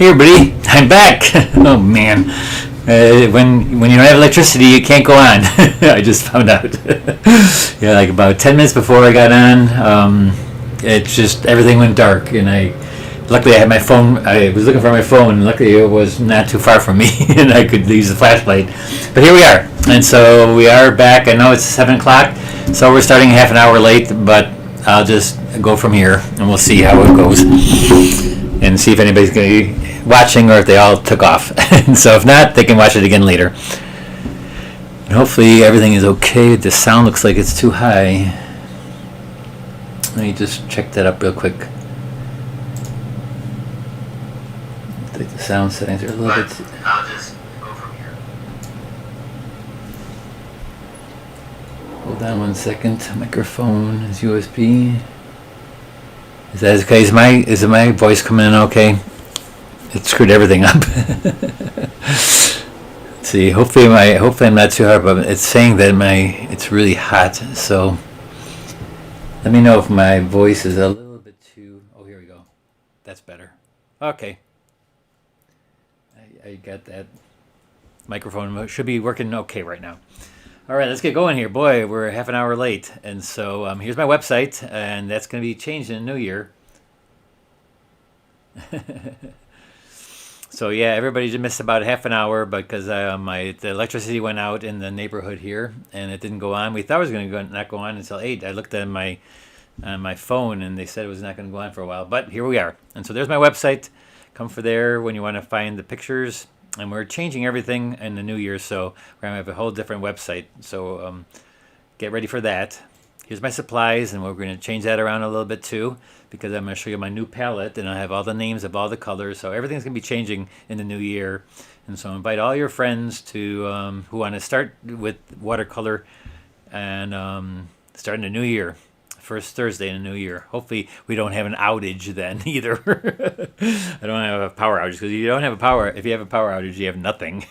Hey everybody, I'm back. Oh man, when you don't have electricity, you can't go on. I just found out. Yeah, like about 10 minutes before I got on, it's just everything went dark, and luckily I had my phone. I was looking for my phone, and luckily it was not too far from me, and I could use the flashlight. But here we are, and so we are back. I know it's 7 o'clock, so we're starting half an hour late, but I'll just go from here, and we'll see how it goes, and see if anybody's going to be watching or if they all took off. And so if not, they can watch it again later. And hopefully everything is okay. The sound looks like it's too high. Let me just check that up real quick. I think the sound settings are a little bit... I'll just go from here. Hold on 1 second. Microphone is USB. Is that okay? Is my voice coming in okay? It screwed everything up. Let's see. Hopefully I'm not too hard, but it's saying that it's really hot. So let me know if my voice is a little bit too. Oh, here we go. That's better. Okay. I got that. Microphone should be working okay right now. All right, let's get going here. Boy, we're half an hour late, and so here's my website, and that's going to be changed in the new year. So yeah, everybody just missed about half an hour because the electricity went out in the neighborhood here, and it didn't go on. We thought it was going to not go on until 8. I looked at my phone, and they said it was not going to go on for a while. But here we are, and so there's my website. Come for there when you want to find the pictures. And we're changing everything in the new year, so we're going to have a whole different website. So get ready for that. Here's my supplies, and we're going to change that around a little bit too, because I'm going to show you my new palette, and I have all the names of all the colors. So everything's going to be changing in the new year. And so invite all your friends to who want to start with watercolor and start in the new year. First Thursday in the new year. Hopefully we don't have an outage then either. I don't have a power outage, because if you have a power outage, you have nothing.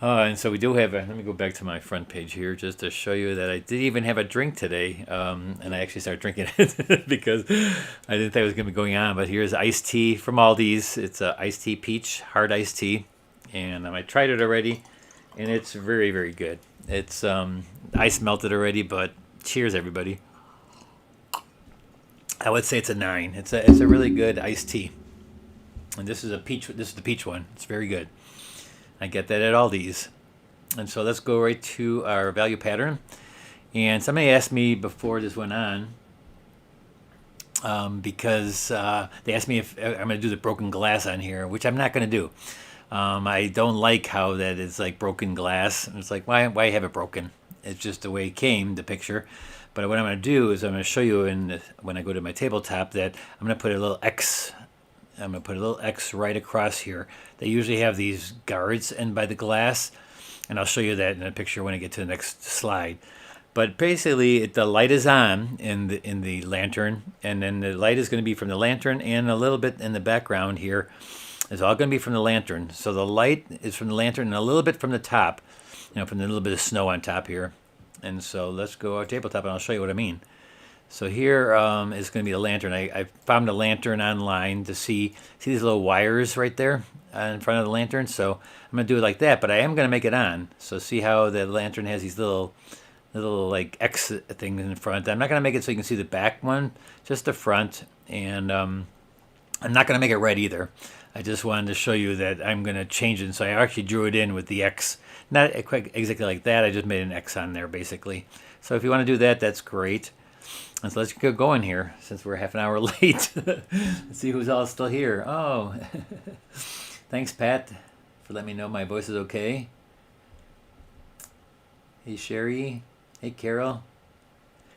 And so we do have let me go back to my front page here just to show you that I did even have a drink today, and I actually started drinking it because I didn't think it was going to be going on. But here's iced tea from Aldi's. It's a iced tea peach, hard iced tea, and I tried it already, and it's very, very good. It's ice melted already, but cheers, everybody. I would say it's a 9. It's a really good iced tea, and this is a peach. This is the peach one. It's very good. I get that at Aldi's. And so let's go right to our value pattern. And somebody asked me before this went on, because they asked me if I'm going to do the broken glass on here, which I'm not going to do. I don't like how that is like broken glass. And it's like, why have it broken? It's just the way it came, the picture. But what I'm going to do is I'm going to show you when I go to my tabletop that I'm going to put a little X. I'm going to put a little X right across here. They usually have these guards in by the glass, and I'll show you that in a picture when I get to the next slide. But basically, the light is on in the lantern, and then the light is going to be from the lantern, and a little bit in the background here is all going to be from the lantern. So the light is from the lantern and a little bit from the top, from the little bit of snow on top here. And so let's go to our tabletop, and I'll show you what I mean. So here is going to be the lantern. I found a lantern online to see these little wires right there in front of the lantern. So I'm going to do it like that, but I am going to make it on. So see how the lantern has these little like X things in front. I'm not going to make it so you can see the back one, just the front. And I'm not going to make it red either. I just wanted to show you that I'm going to change it. So I actually drew it in with the X. Not quite exactly like that. I just made an X on there basically. So if you want to do that, that's great. And so let's get going here, since we're half an hour late. Let's see who's all still here. Oh, thanks, Pat, for letting me know my voice is okay. Hey, Sherry. Hey, Carol.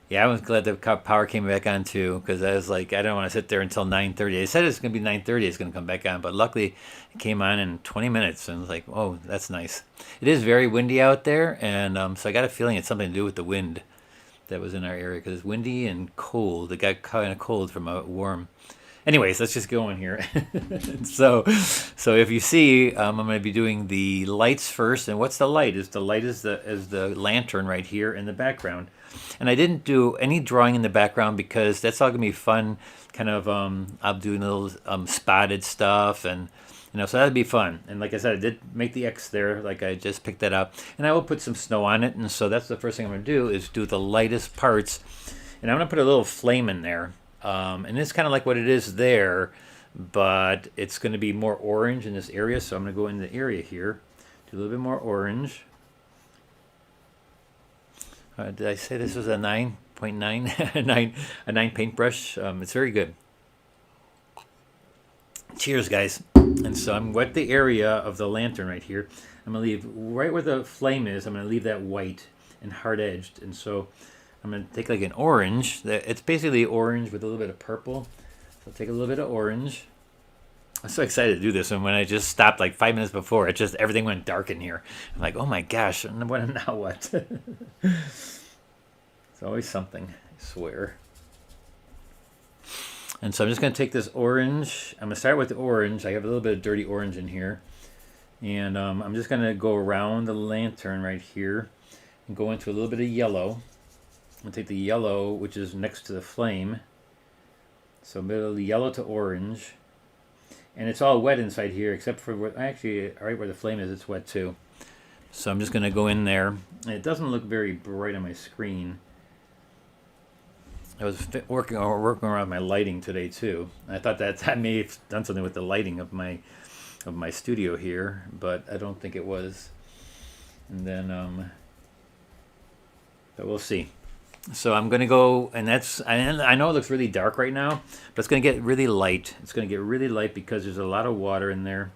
Yeah, I was glad the power came back on, too, because I was like, I don't want to sit there until 9:30. They said it's going to be 9:30, it's going to come back on, but luckily it came on in 20 minutes, and I was like, oh, that's nice. It is very windy out there, and so I got a feeling it's something to do with the wind that was in our area, because it's windy and cold. It got kind of cold from a warm Anyways, let's just go in here. so if you see, I'm going to be doing the lights first. And what's the light? The light is the lantern right here in the background. And I didn't do any drawing in the background because that's all going to be fun. Kind of, I'll do little spotted stuff, and so that'd be fun. And like I said, I did make the X there, like I just picked that up, and I will put some snow on it. And so that's the first thing I'm going to do is do the lightest parts, and I'm going to put a little flame in there. And it's kind of like what it is there, but it's going to be more orange in this area. So I'm going to go in the area here, do a little bit more orange. Did I say this was a 9.9 a 9 paintbrush? It's very good. Cheers, guys. And so I'm wet the area of the lantern right here. I'm going to leave right where the flame is. I'm going to leave that white and hard edged. And so I'm going to take like an orange. It's basically orange with a little bit of purple. So I'll take a little bit of orange. I'm so excited to do this. And when I just stopped like 5 minutes before, everything went dark in here. I'm like, oh my gosh, now what? It's always something, I swear. And so I'm just going to take this orange. I'm going to start with the orange. I have a little bit of dirty orange in here. And I'm just going to go around the lantern right here and go into a little bit of yellow. I'm going to take the yellow, which is next to the flame. So a bit of yellow to orange. And it's all wet inside here, except for actually right where the flame is, it's wet too. So I'm just going to go in there. And it doesn't look very bright on my screen. I was working around my lighting today too. I thought that I may have done something with the lighting of my studio here, but I don't think it was. And then, but we'll see. So I'm gonna go, and I know it looks really dark right now, but it's gonna get really light. It's gonna get really light because there's a lot of water in there,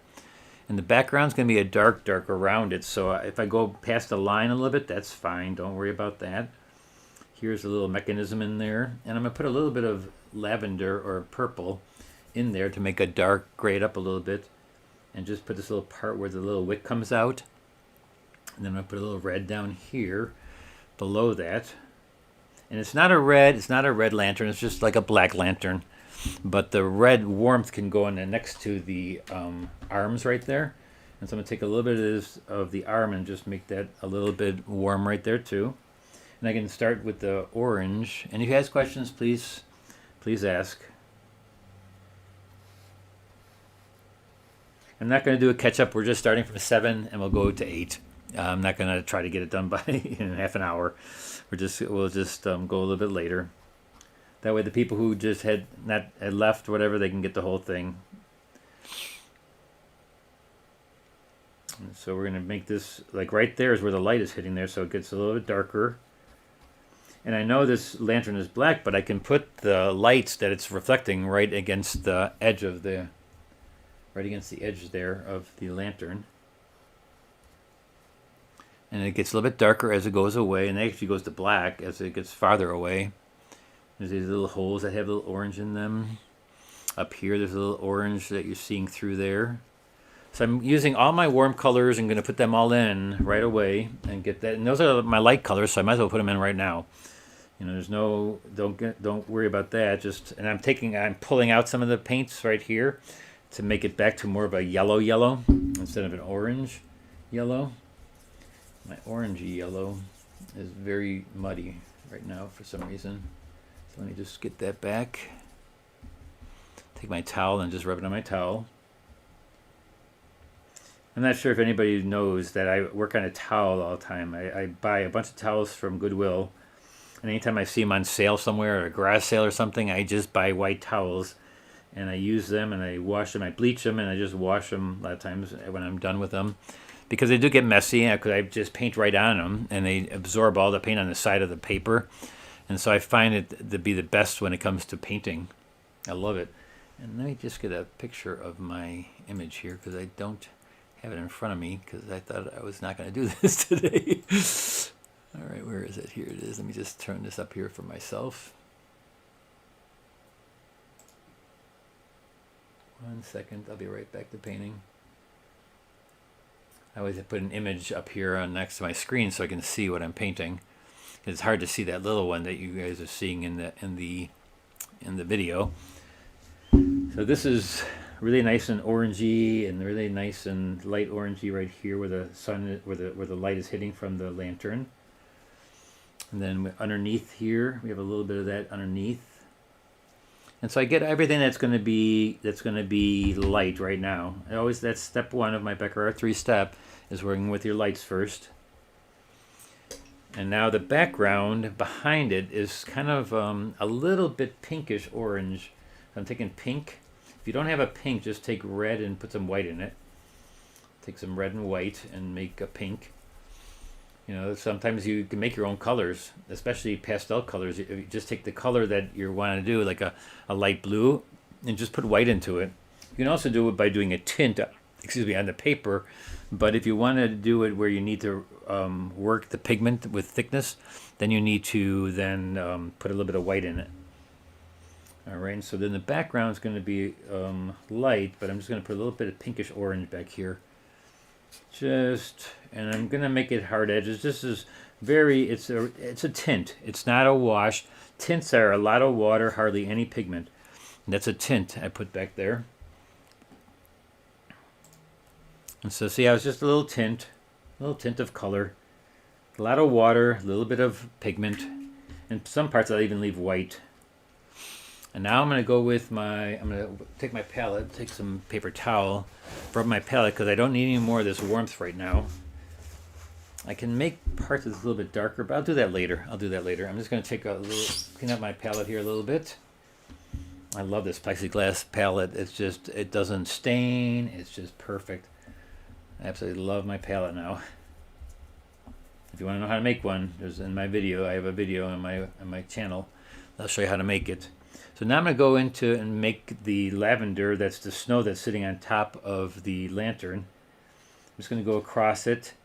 and the background's gonna be a dark around it. So if I go past the line a little bit, that's fine. Don't worry about that. Here's a little mechanism in there, and I'm gonna put a little bit of lavender or purple in there to make a dark grade up a little bit, and just put this little part where the little wick comes out. And then I'm gonna put a little red down here below that. And it's not a red lantern, it's just like a black lantern. But the red warmth can go in there next to the arms right there. And so I'm gonna take a little bit of the arm and just make that a little bit warm right there too. And I can start with the orange. And if you have questions, please ask. I'm not going to do a catch-up. We're just starting from 7, and we'll go to 8. I'm not going to try to get it done by in half an hour. We'll just go a little bit later. That way the people who just had left, whatever, they can get the whole thing. And so we're going to make this, like right there is where the light is hitting there, so it gets a little bit darker. And I know this lantern is black, but I can put the lights that it's reflecting right against the edge of the, there of the lantern. And it gets a little bit darker as it goes away, and it actually goes to black as it gets farther away. There's these little holes that have a little orange in them. Up here, there's a little orange that you're seeing through there. So I'm using all my warm colors and going to put them all in right away and get that. And those are my light colors, so I might as well put them in right now. There's no, don't worry about that. And I'm pulling out some of the paints right here to make it back to more of a yellow instead of an orange yellow. My orangey yellow is very muddy right now for some reason. So let me just get that back. Take my towel and just rub it on my towel. I'm not sure if anybody knows that I work on a towel all the time. I buy a bunch of towels from Goodwill. And anytime I see them on sale somewhere or a garage sale or something, I just buy white towels. And I use them and I wash them. I bleach them and I just wash them a lot of times when I'm done with them. Because they do get messy because I just paint right on them. And they absorb all the paint on the side of the paper. And so I find it to be the best when it comes to painting. I love it. And let me just get a picture of my image here because I don't have it in front of me because I thought I was not going to do this today. All right, where is it? Here it is. Let me just turn this up here for myself. 1 second. I'll be right back to painting. I always put an image up here next to my screen so I can see what I'm painting. It's hard to see that little one that you guys are seeing in the video. So this is really nice and orangey, and really nice and light orangey right here where the sun, where the light is hitting from the lantern. And then underneath here, we have a little bit of that underneath. And so I get everything that's going to be light right now. That's step one of my BeckerArt 3-step, is working with your lights first. And now the background behind it is kind of a little bit pinkish orange. So I'm taking pink. If you don't have a pink, just take red and put some white in it. Take some red and white and make a pink. You know, sometimes you can make your own colors, especially pastel colors. You just take the color that you want to do, like a light blue, and just put white into it. You can also do it by doing a tint, on the paper. But if you want to do it where you need to work the pigment with thickness, then you need to put a little bit of white in it. All right, so then the background is going to be light, but I'm just going to put a little bit of pinkish orange back here. And I'm going to make it hard edges. This is it's a tint. It's not a wash. Tints are a lot of water, hardly any pigment. And that's a tint I put back there. And so see, I was just a little tint of color. A lot of water, a little bit of pigment. And some parts I'll even leave white. And now I'm going to go with I'm going to take my palette, take some paper towel, rub my palette, because I don't need any more of this warmth right now. I can make parts that's a little bit darker, but I'll do that later. I'm just going to clean up my palette here a little bit. I love this plexiglass palette. It doesn't stain. It's just perfect. I absolutely love my palette now. If you want to know how to make one, I have a video on my channel. I'll show you how to make it. So now I'm going to go into and make the lavender. That's the snow that's sitting on top of the lantern. I'm just going to go across it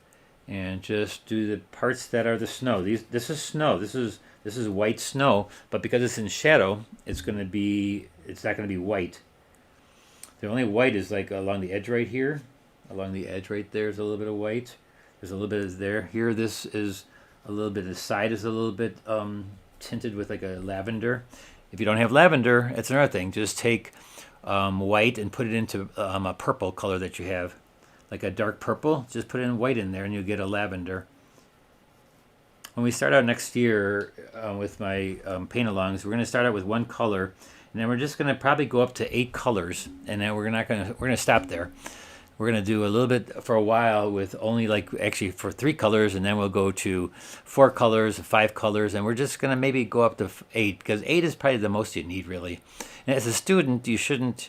and just do the parts that are the snow. This is snow. This is white snow, but because it's in shadow, it's not going to be white. The only white is like along the edge right here. Along the edge right there is a little bit of white. There's a little bit of there. Here, this is a little bit. The side is a little bit tinted with like a lavender. If you don't have lavender, it's another thing. Just take white and put it into a purple color that you have, like a dark purple. Just put in white in there, and you'll get a lavender. When we start out next year with my paint-alongs, we're going to start out with one color, and then we're just going to probably go up to 8 colors, and then we're going to stop there. We're going to do a little bit for a while with only for 3 colors, and then we'll go to 4 colors, 5 colors, and we're just going to maybe go up to 8, because 8 is probably the most you need, really. And as a student, you shouldn't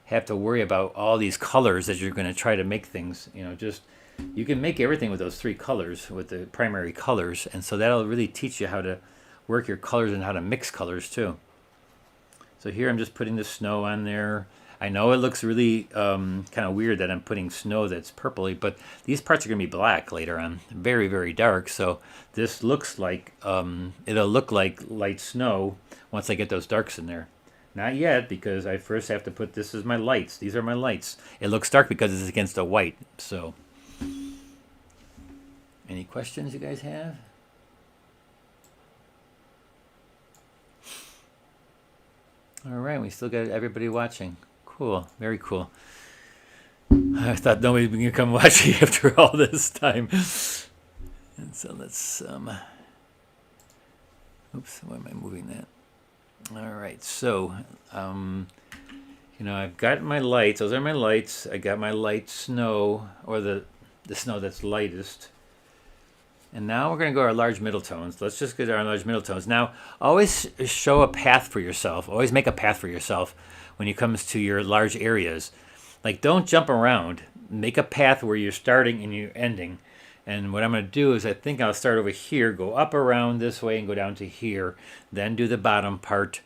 have to worry about all these colors as you're going to try to make things. You can make everything with those 3 colors, with the primary colors, and so that'll really teach you how to work your colors and how to mix colors too. So here I'm just putting the snow on there. I know it looks really kind of weird that I'm putting snow that's purpley, but these parts are going to be black later on, very, very dark. So this looks like, it'll look like light snow once I get those darks in there. Not yet, because I first have to put, this is my lights. These are my lights. It looks dark because it's against the white. So, any questions you guys have? All right, we still got everybody watching. Cool, very cool. I thought nobody was going to come watch me after all this time. And so let's, oops, why am I moving that? All right, so, I've got my lights. Those are my lights. I got my light snow, or the snow that's lightest. And now we're going to go our large middle tones. Let's just get our large middle tones. Now, always show a path for yourself. Always make a path for yourself when it comes to your large areas. Like, don't jump around. Make a path where you're starting and you're ending. And what I'm going to do is I think I'll start over here, go up around this way and go down to here, then do the bottom part.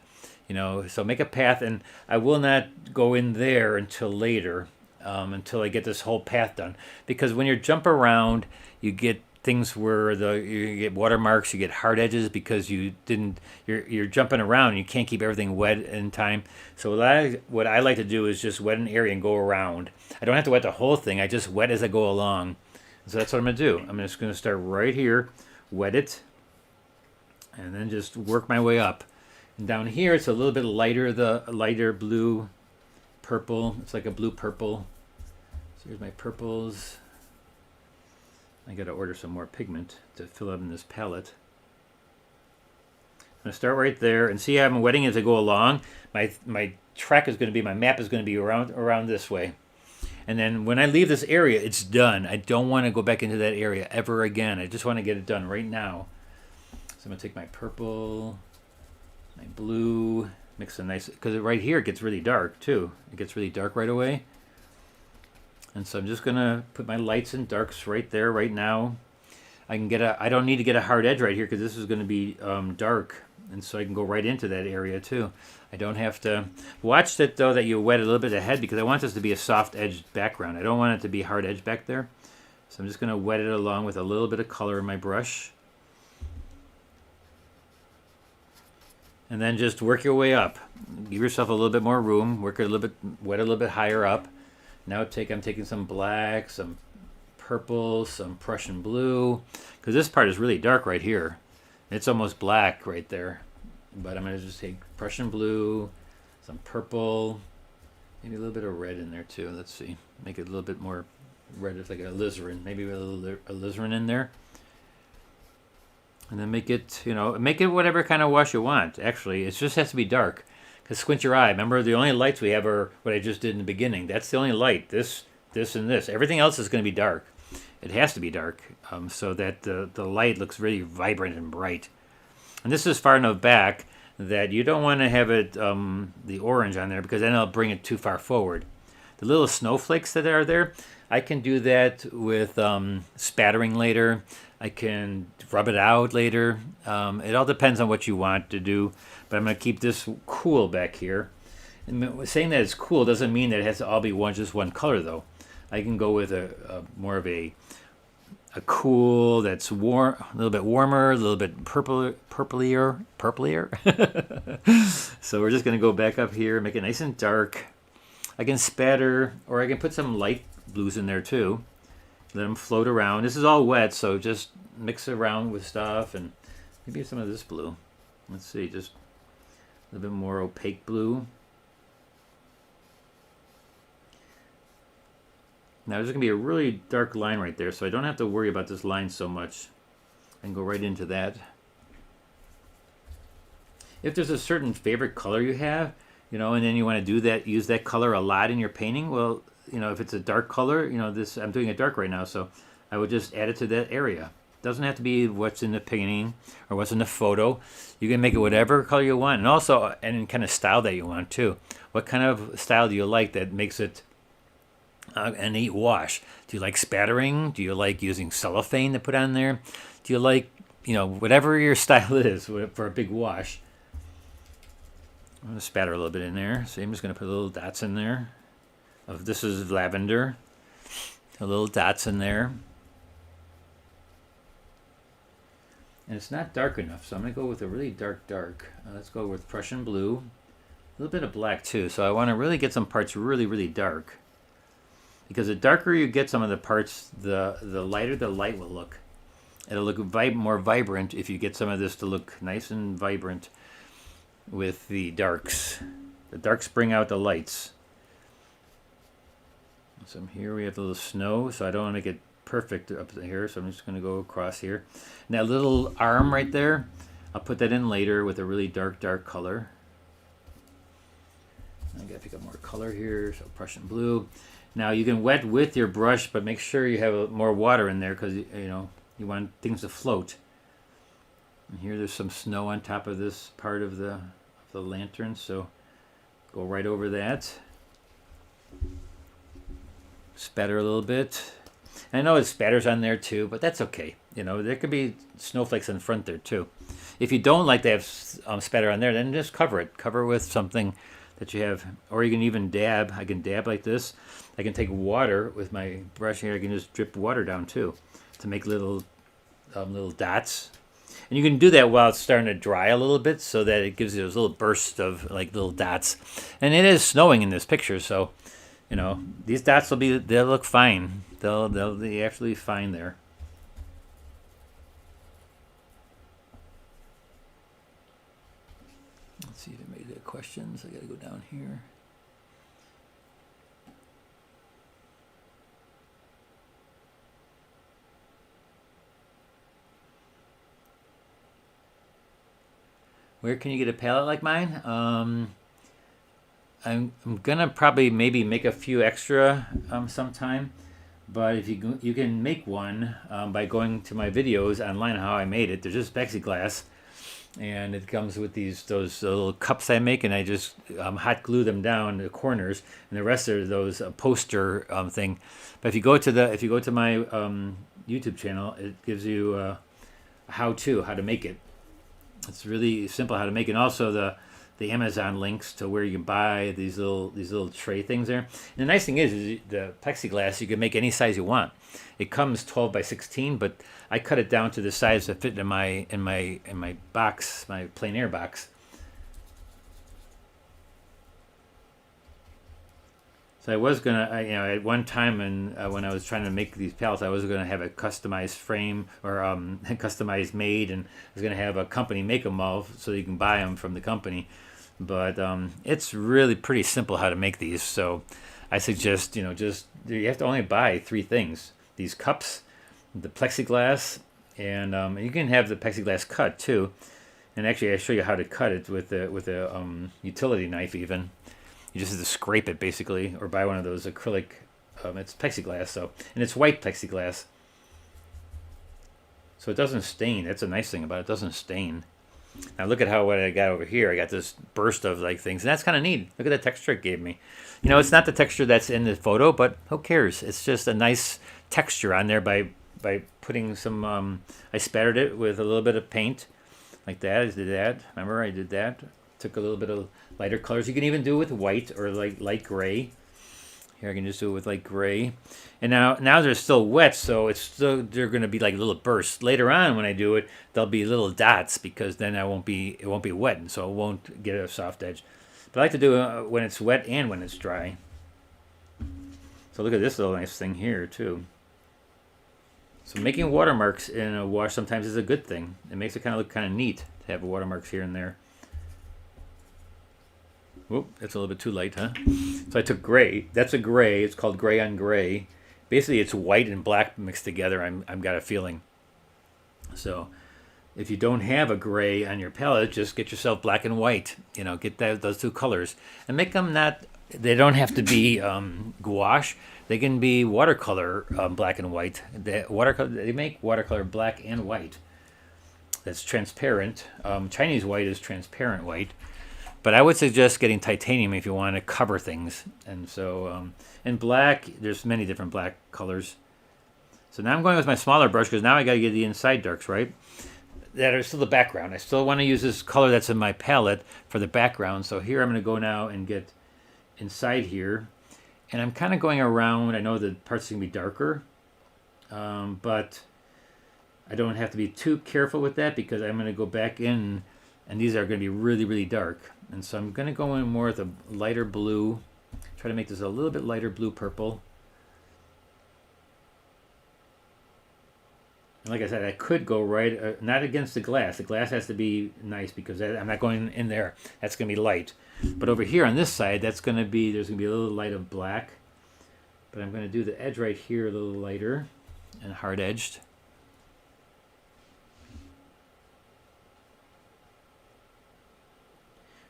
So make a path, and I will not go in there until later, until I get this whole path done. Because when you jump around, you get things where you get watermarks, you get hard edges because you're jumping around. You can't keep everything wet in time. So what I like to do is just wet an area and go around. I don't have to wet the whole thing. I just wet as I go along. So that's what I'm going to do. I'm just going to start right here, wet it, and then just work my way up. And down here, it's a little bit lighter, the lighter blue purple. It's like a blue purple. So here's my purples. I got to order some more pigment to fill up in this palette. I'm going to start right there and see how I'm wetting as I go along. My track is going to be, my map is going to be around this way. And then when I leave this area, it's done. I don't want to go back into that area ever again. I just want to get it done right now. So I'm going to take my purple, my blue, mix a nice, because right here it gets really dark too. It gets really dark right away. And so I'm just going to put my lights and darks right there, right now. I don't need to get a hard edge right here because this is going to be dark. And so I can go right into that area too. I don't have to. Watch it though that you wet a little bit ahead because I want this to be a soft edged background. I don't want it to be hard edge back there. So I'm just going to wet it along with a little bit of color in my brush. And then just work your way up. Give yourself a little bit more room. Work it a little bit, wet a little bit higher up. Now I'm taking some black, some purple, some Prussian blue, because this part is really dark right here. It's almost black right there. But I'm going to just take Prussian blue, some purple, maybe a little bit of red in there too. Let's see. Make it a little bit more red. It's like a alizarin. Maybe a little alizarin in there. And then make it, make it whatever kind of wash you want. Actually, it just has to be dark. Because squint your eye. Remember, the only lights we have are what I just did in the beginning. That's the only light. This, and this. Everything else is going to be dark. It has to be dark so that the light looks really vibrant and bright. And this is far enough back that you don't want to have it the orange on there because then it'll bring it too far forward. The little snowflakes that are there, I can do that with spattering later. I can rub it out later. It all depends on what you want to do. But I'm going to keep this cool back here. And saying that it's cool doesn't mean that it has to all be just one color, though. I can go with a more of a cool that's warm, a little bit warmer, a little bit purplier. So we're just going to go back up here, make it nice and dark. I can spatter, or I can put some light blues in there too. Let them float around. This is all wet, so just mix around with stuff, and maybe some of this blue. Let's see, just a little bit more opaque blue. Now there's going to be a really dark line right there, so I don't have to worry about this line so much. I can go right into that. If there's a certain favorite color you have, and then you want to do that, use that color a lot in your painting, well, if it's a dark color, I'm doing it dark right now, so I would just add it to that area. It doesn't have to be what's in the painting or what's in the photo. You can make it whatever color you want, and also any kind of style that you want too. What kind of style do you like that makes it a neat wash? Do you like spattering? Do you like using cellophane to put on there? Do you like, whatever your style is for a big wash? I'm going to spatter a little bit in there. So I'm just going to put little dots in there. This is lavender. A little dots in there. And it's not dark enough, so I'm going to go with a really dark. Let's go with Prussian blue. A little bit of black too. So I want to really get some parts really, really dark. Because the darker you get some of the parts, the lighter the light will look. It'll look more vibrant if you get some of this to look nice and vibrant with the darks. The darks bring out the lights. So here we have the little snow, so I don't want to make it perfect up here, so I'm just going to go across here. And that little arm right there, I'll put that in later with a really dark color. I got to pick up more color here, so Prussian blue. Now you can wet with your brush, but make sure you have more water in there because you want things to float. And here there's some snow on top of this part of the lantern, so go right over that. Spatter a little bit. I know it spatters on there too, but that's okay. There could be snowflakes in front there too. If you don't like to have spatter on there, then just cover it. Cover it with something that you have, or you can even dab. I can dab like this. I can take water with my brush here. I can just drip water down too to make little dots. And you can do that while it's starting to dry a little bit so that it gives you those little bursts of like little dots. And it is snowing in this picture, so these dots they'll look fine. They'll be actually fine there. Let's see if anybody got questions. I gotta go down here. Where can you get a palette like mine? I'm gonna probably maybe make a few extra sometime, but if you can make one by going to my videos online how I made it. They're just plexiglass, and it comes with those little cups I make, and I just hot glue them down the corners, and the rest are those poster thing. But if you go to my YouTube channel, it gives you how to make it. It's really simple how to make it. And also the Amazon links to where you can buy these little tray things there. And the nice thing is the plexiglass, you can make any size you want. It comes 12 by 16, but I cut it down to the size that fit in my box, my plein air box. So I was gonna, at one time, when I was trying to make these palettes, I was gonna have a customized frame or customized made, and I was gonna have a company make them all so you can buy them from the company. But it's really pretty simple how to make these. So I suggest, you have to only buy 3 things: these cups, the plexiglass, and you can have the plexiglass cut too. And actually, I show you how to cut it with a utility knife even. You just have to scrape it basically, or buy one of those acrylic. It's plexiglass, and it's white plexiglass, so it doesn't stain. That's a nice thing about it. It doesn't stain. Now look at what I got over here. I got this burst of things, and that's kind of neat. Look at the texture it gave me. It's not the texture that's in the photo, but who cares? It's just a nice texture on there by putting some. I spattered it with a little bit of paint, like that. I did that. Remember, I did that. Took a little bit of lighter colors. You can even do it with white or light gray. Here I can just do it with light gray. And now they're still wet, so they're going to be like little bursts. Later on when I do it, they'll be little dots because then it won't be wet, and so it won't get a soft edge. But I like to do it when it's wet and when it's dry. So look at this little nice thing here too. So making watermarks in a wash sometimes is a good thing. It makes it kind of look kind of neat to have watermarks here and there. Whoop, that's a little bit too light, huh? So I took gray. That's a gray. It's called gray on gray. Basically, it's white and black mixed together. I've got a feeling. So if you don't have a gray on your palette, just get yourself black and white. Get those 2 colors and make them not. They don't have to be gouache. They can be watercolor black and white. They make watercolor black and white. That's transparent. Chinese white is transparent white. But I would suggest getting titanium if you want to cover things. And so, in black, there's many different black colors. So now I'm going with my smaller brush because now I got to get the inside darks, right? That are still the background. I still want to use this color that's in my palette for the background. So here I'm going to go now and get inside here. And I'm kind of going around. I know the parts can be darker, but I don't have to be too careful with that because I'm going to go back in, and these are going to be really, really dark. And so I'm going to go in more with a lighter blue. Try to make this a little bit lighter blue purple. And like I said, I could go right, not against the glass. The glass has to be nice because I'm not going in there. That's going to be light. But over here on this side, there's going to be a little light of black. But I'm going to do the edge right here a little lighter and hard edged.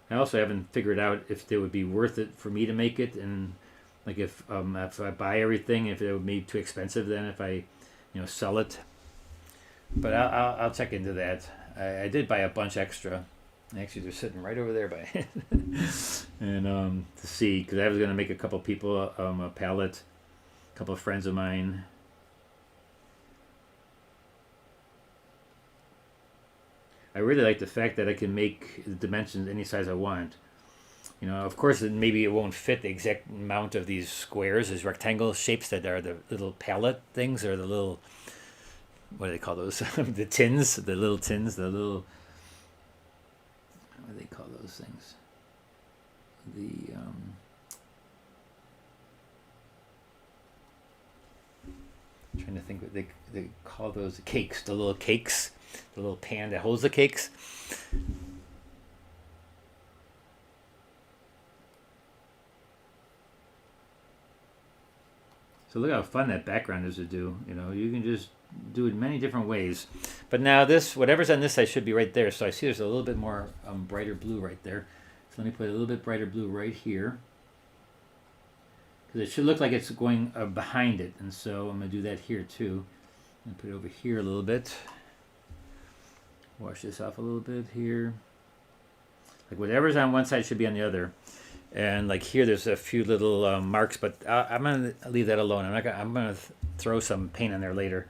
I also haven't figured out if it would be worth it for me to make it, and like if I buy everything, if it would be too expensive, then if I, sell it. But I'll check into that. I did buy a bunch extra. Actually, they're sitting right over there by, and to see because I was going to make a couple people a palette, a couple of friends of mine. I really like the fact that I can make the dimensions any size I want. Of course, maybe it won't fit the exact amount of these squares, these rectangle shapes that are the little palette things, or the little, what do they call those? The tins, the little tins, the little, what do they call those things? I'm trying to think what they call those cakes, the little cakes. The little pan that holds the cakes. So look how fun that background is to do. You can just do it many different ways. But now this, whatever's on this side should be right there. So I see there's a little bit more brighter blue right there. So let me put a little bit brighter blue right here. Because it should look like it's going behind it. And so I'm going to do that here too. And put it over here a little bit. Wash this off a little bit here. Like whatever's on one side should be on the other. And like here, there's a few little marks, but I'm going to leave that alone. I'm going to throw some paint on there later.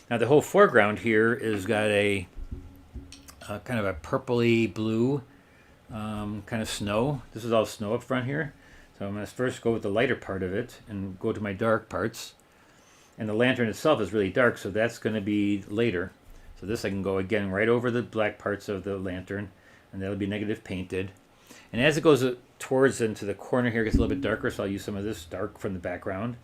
Now the whole foreground here is got a kind of a purpley blue kind of snow. This is all snow up front here. So I'm going to first go with the lighter part of it and go to my dark parts. And the lantern itself is really dark, so that's going to be later. So this I can go again right over the black parts of the lantern, and that'll be negative painted. And as it goes towards into the corner here, it gets a little bit darker, so I'll use some of this dark from the background.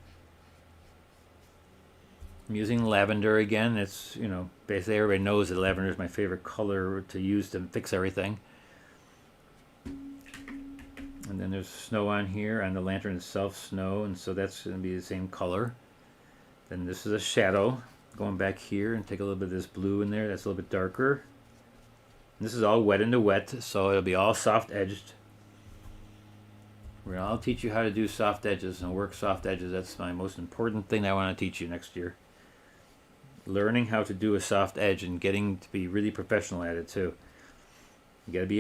I'm using lavender again. It's, you know, basically everybody knows that lavender is my favorite color to use to fix everything. And then there's snow on here, on the lantern itself, snow, and so that's going to be the same color. Then this is a shadow. Going back here and take a little bit of this blue in there. That's a little bit darker. And this is all wet into wet, so it'll be all soft edged. I'll teach you how to do soft edges and work soft edges. That's my most important thing I want to teach you next year. Learning how to do a soft edge and getting to be really professional at it too. You got to be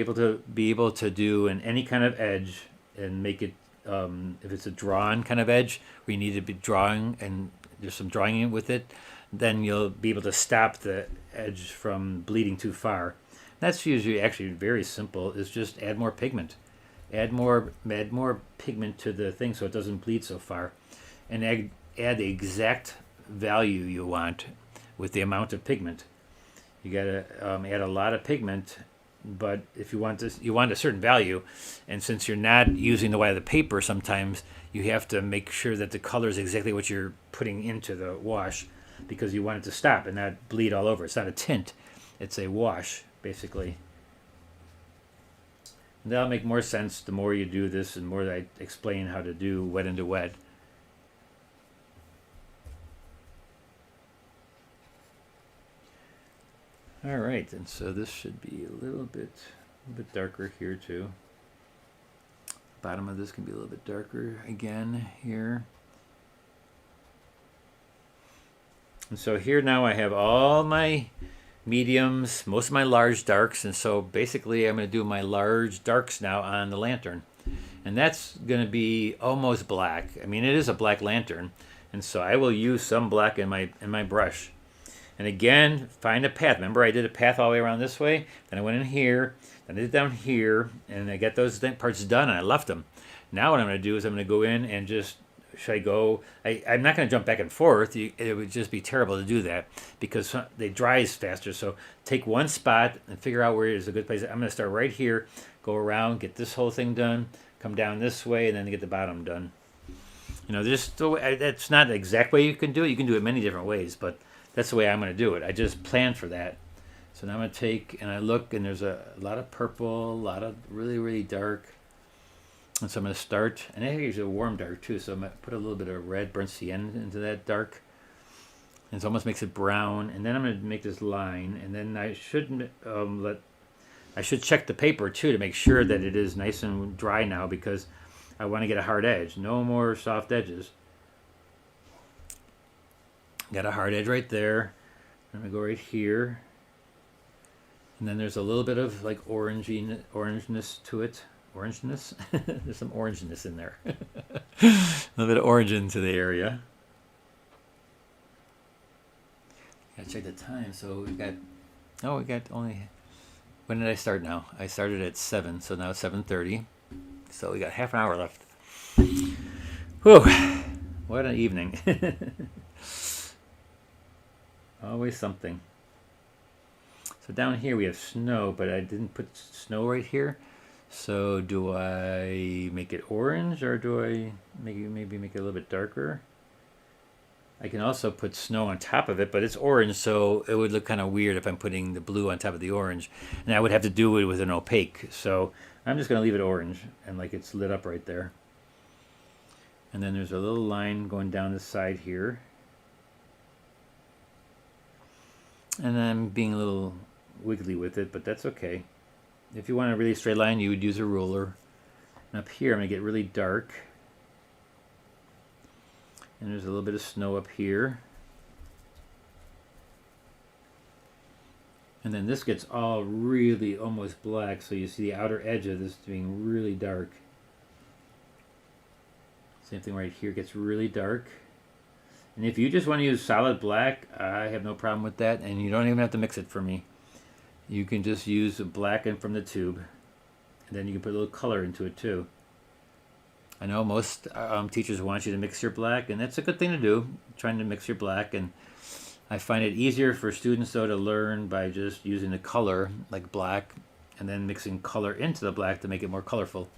able to do any kind of edge and make it. If it's a drawn kind of edge, where you need to be drawing and there's some drawing with it, then you'll be able to stop the edge from bleeding too far. That's usually actually very simple. Is just add more pigment. Add more pigment to the thing so it doesn't bleed so far, and add the exact value you want with the amount of pigment. You gotta add a lot of pigment, but if you want this, you want a certain value, and since you're not using the white of the paper, sometimes you have to make sure that the color is exactly what you're putting into the wash, because you want it to stop and not bleed all over. It's not a tint, it's a wash basically. And that'll make more sense the more you do this and more I explain how to do wet into wet. All right, and so this should be a little bit darker here too. Bottom of this can be a little bit darker again here. And so here now I have all my mediums, most of my large darks, and so basically I'm going to do my large darks now on the lantern. And that's going to be almost black. I mean, it is a black lantern, and so I will use some black in my brush. And again, find a path. Remember, I did a path all the way around this way, then I went in here, then I did down here, and I got those parts done, and I left them. Now what I'm going to do is I'm going to go in and just, should I go, I'm not going to jump back and forth. It would just be terrible to do that because they dries faster. So take one spot and figure out where is a good place. I'm going to start right here, go around, get this whole thing done, come down this way, and then get the bottom done. You know, that's not the exact way you can do it. You can do it many different ways, but that's the way I'm going to do it. I just planned for that. So now I'm going to take, and I look, and there's a lot of purple, a lot of really, really dark. And so I'm going to start, and I use a warm dark too, so I'm going to put a little bit of red burnt sienna into that dark. And it almost makes it brown. And then I'm going to make this line, and then I should check the paper too to make sure that it is nice and dry now, because I want to get a hard edge. No more soft edges. Got a hard edge right there. I'm going to go right here. And then there's a little bit of like orangeness to it. Orangeness? There's some orangeness in there. A little bit of orange into the area. Gotta check the time. So we got only, when did I start now? I started at 7, so now it's 7:30. So we got half an hour left. Whew, what an evening. Always something. So down here we have snow, but I didn't put snow right here. So do I make it orange, or do I maybe make it a little bit darker? I can also put snow on top of it, but it's orange, so it would look kind of weird if I'm putting the blue on top of the orange. And I would have to do it with an opaque. So I'm just going to leave it orange, and like it's lit up right there. And then there's a little line going down the side here. And I'm being a little wiggly with it, but that's okay. If you want a really straight line, you would use a ruler. And up here, I'm going to get really dark. And there's a little bit of snow up here. And then this gets all really almost black, so you see the outer edge of this being really dark. Same thing right here, gets really dark. And if you just want to use solid black, I have no problem with that, and you don't even have to mix it for me. You can just use black in from the tube, and then you can put a little color into it too. I know most teachers want you to mix your black, and that's a good thing to do, trying to mix your black. And I find it easier for students though to learn by just using the color, like black, and then mixing color into the black to make it more colorful.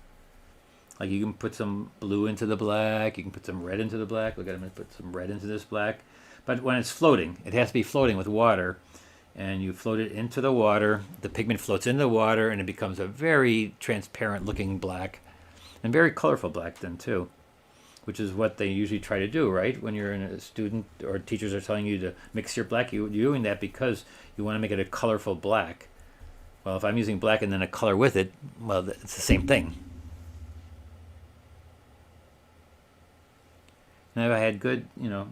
Like you can put some blue into the black, you can put some red into the black. Look, I'm going to put some red into this black. But when it's floating, it has to be floating with water. And you float it into the water, the pigment floats into the water, and it becomes a very transparent looking black. And very colorful black then too. Which is what they usually try to do, right? When you're in a student or teachers are telling you to mix your black, you're doing that because you want to make it a colorful black. Well, if I'm using black and then a color with it, well, it's the same thing. And I've had good,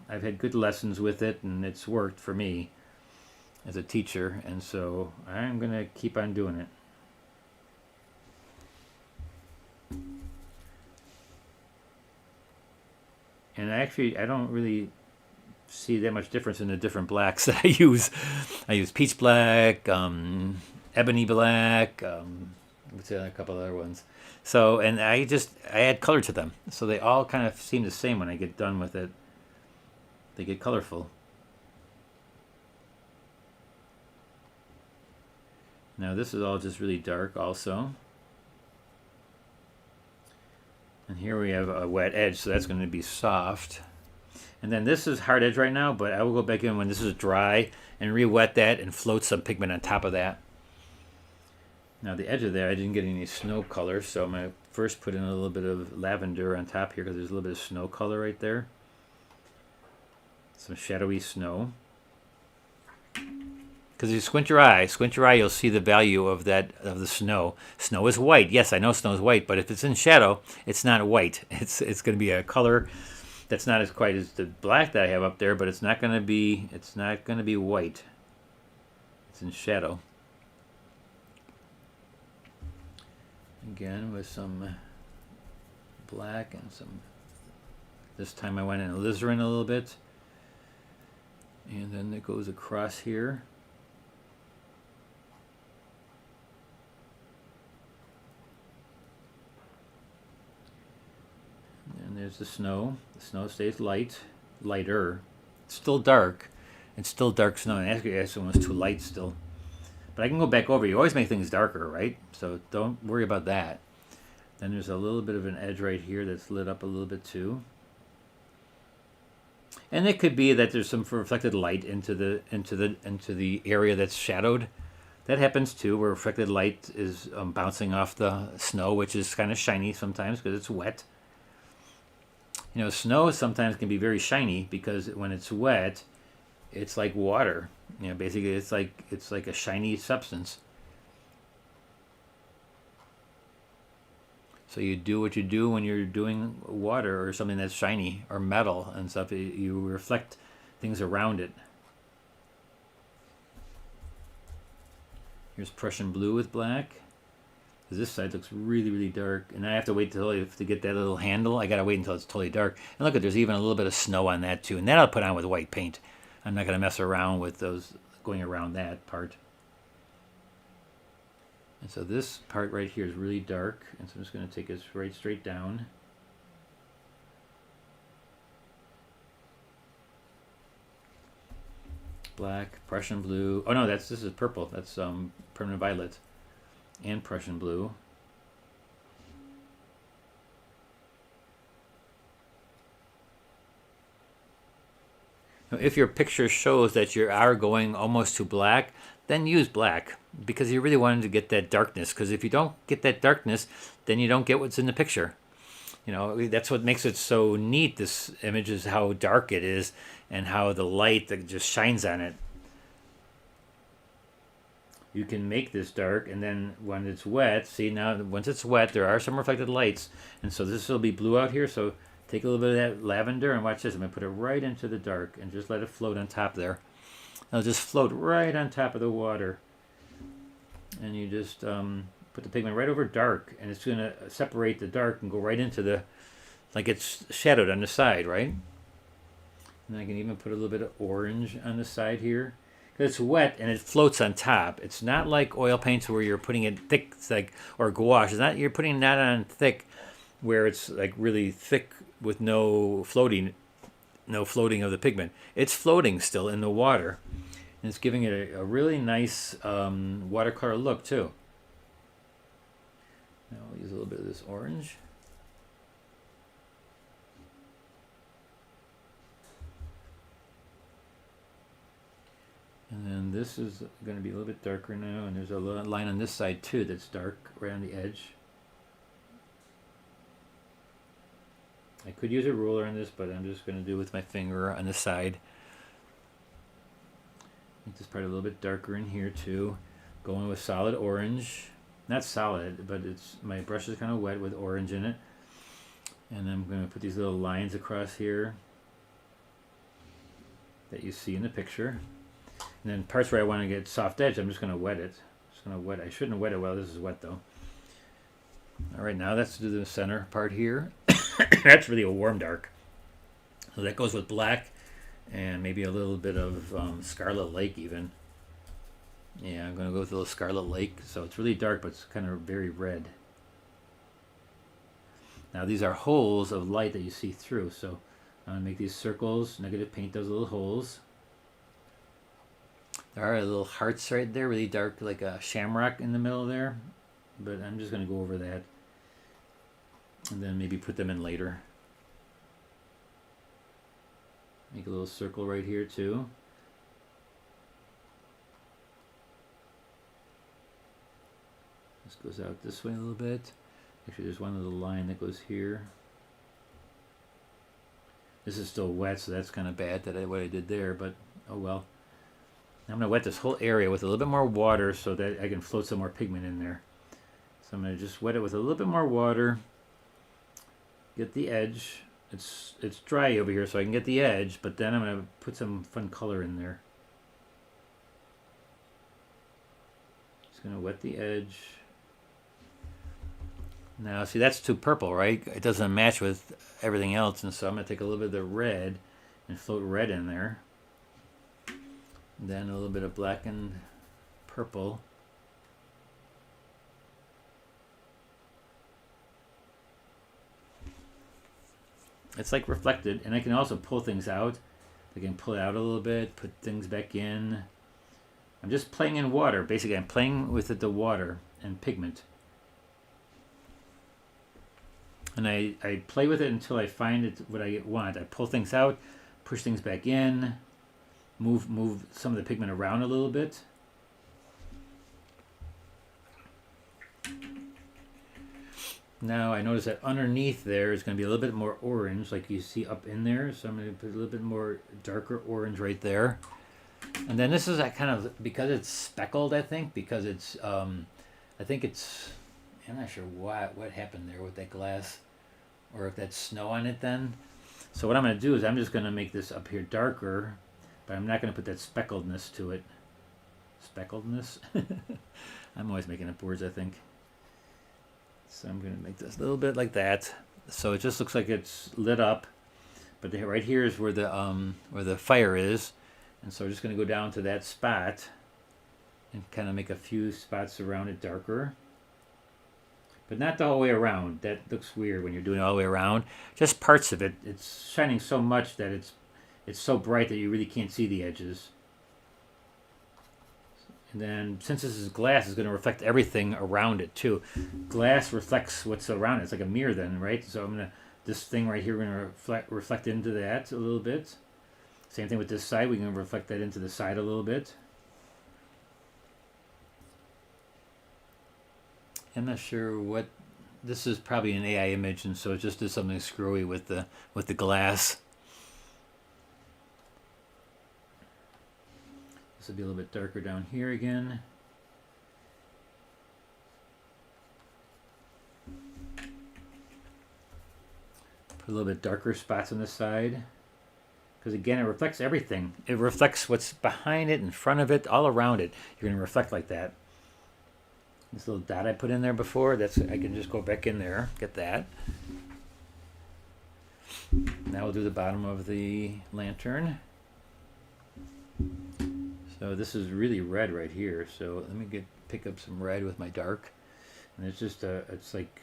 I've had good lessons with it, and it's worked for me as a teacher, and so I'm going to keep on doing it. And I don't really see that much difference in the different blacks that I use. I use peach black, ebony black, what's a couple other ones. So, and I add color to them. So they all kind of seem the same when I get done with it. They get colorful. Now this is all just really dark also. And here we have a wet edge, so that's going to be soft. And then this is hard edge right now, but I will go back in when this is dry and re-wet that and float some pigment on top of that. Now the edge of there, I didn't get any snow color, so I'm going to first put in a little bit of lavender on top here because there's a little bit of snow color right there. Some shadowy snow. Because if you squint your eye, you'll see the value of the snow. Snow is white. Yes, I know snow is white, but if it's in shadow, it's not white. It's going to be a color that's not as quite as the black that I have up there, but it's not going to be white. It's in shadow. Again with some black and some. This time I went in alizarin a little bit, and then it goes across here. And there's the snow. The snow stays lighter. It's still dark. It's still dark snow. And actually, it's almost too light still. But I can go back over. You always make things darker, right? So don't worry about that. Then there's a little bit of an edge right here that's lit up a little bit too. And it could be that there's some reflected light into the area that's shadowed. That happens too, where reflected light is bouncing off the snow, which is kind of shiny sometimes because it's wet. Snow sometimes can be very shiny because when it's wet, it's like water. Basically it's like a shiny substance. So you do what you do when you're doing water or something that's shiny or metal and stuff. You reflect things around it. Here's Prussian blue with black. This side looks really, really dark, and I have to wait to get that little handle. I gotta wait until it's totally dark. And look, there's even a little bit of snow on that too, and that I'll put on with white paint. I'm not gonna mess around with those going around that part. And so this part right here is really dark, and so I'm just gonna take this right straight down. Black, Prussian blue. Oh no, this is purple. That's permanent violet. And Prussian blue. Now, if your picture shows that you are going almost to black, then use black because you really wanted to get that darkness. Because if you don't get that darkness, then you don't get what's in the picture. That's what makes it so neat. This image is how dark it is and how the light that just shines on it. you can make this dark, and then when it's wet, see now once it's wet, there are some reflected lights, and so this will be blue out here. So take a little bit of that lavender and watch this. I'm gonna put it right into the dark and just let it float on top there. It'll just float right on top of the water, and you just put the pigment right over dark, and it's gonna separate the dark and go right into the, like it's shadowed on the side, right? And I can even put a little bit of orange on the side here. It's wet and it floats on top. It's not like oil paints where you're putting it thick, like, or gouache. It's not, you're putting that on thick where it's like really thick with no floating of the pigment. It's floating still in the water, and it's giving it a really nice watercolor look too. Now I'll use a little bit of this orange. And then this is going to be a little bit darker now, and there's a line on this side too that's dark right on the edge. I could use a ruler on this, but I'm just going to do it with my finger on the side. Make this part a little bit darker in here too. Going with solid orange. Not solid, but it's, my brush is kind of wet with orange in it. And I'm going to put these little lines across here that you see in the picture. And then parts where I want to get soft edge, I'm just going to wet it. I shouldn't have wet it while this is wet though. All right, now let's do the center part here. That's really a warm dark. So that goes with black and maybe a little bit of Scarlet Lake even. Yeah, I'm going to go with a little Scarlet Lake. So it's really dark, but it's kind of very red. Now these are holes of light that you see through. So I'm going to make these circles, negative paint those little holes. There are little hearts right there, really dark, like a shamrock in the middle there. But I'm just going to go over that. And then maybe put them in later. Make a little circle right here too. This goes out this way a little bit. Actually, there's one little line that goes here. This is still wet, so that's kind of bad that what I did there, but oh well. Now I'm going to wet this whole area with a little bit more water so that I can float some more pigment in there. So I'm going to just wet it with a little bit more water. Get the edge. It's dry over here, so I can get the edge, but then I'm going to put some fun color in there. Just going to wet the edge. Now, see, that's too purple, right? It doesn't match with everything else, and so I'm going to take a little bit of the red and float red in there. And then a little bit of black and purple. It's like reflected, and I can also pull things out. I can pull it out a little bit, put things back in. I'm just playing in water. Basically, I'm playing with the water and pigment. And I play with it until I find it what I want. I pull things out, push things back in, move some of the pigment around a little bit. Now I notice that underneath there is going to be a little bit more orange, like you see up in there. So I'm going to put a little bit more darker orange right there. And then this is that kind of, because it's speckled, I think, because it's, I think it's, I'm not sure what happened there with that glass, or if that's snow on it then. So what I'm going to do is I'm just going to make this up here darker, but I'm not going to put that speckledness to it. Speckledness? I'm always making up words, I think. So I'm going to make this a little bit like that. So it just looks like it's lit up, but right here is where the fire is. And so I'm just going to go down to that spot and kind of make a few spots around it darker. But not the whole way around. That looks weird when you're doing it all the way around. Just parts of it. It's shining so much that it's so bright that you really can't see the edges. And then since this is glass, it's going to reflect everything around it too. Glass reflects what's around it. It's like a mirror then, right? So I'm going to, this thing right here, we're going to reflect into that a little bit. Same thing with this side. We're going to reflect that into the side a little bit. I'm not sure what, this is probably an AI image, and so it just did something screwy with the glass. This will be a little bit darker down here again. Put a little bit darker spots on the side. Because again, it reflects everything. It reflects what's behind it, in front of it, all around it. You're going to reflect like that. This little dot I put in there before, I can just go back in there, get that. Now we'll do the bottom of the lantern. So this is really red right here. So let me pick up some red with my dark. And it's just it's like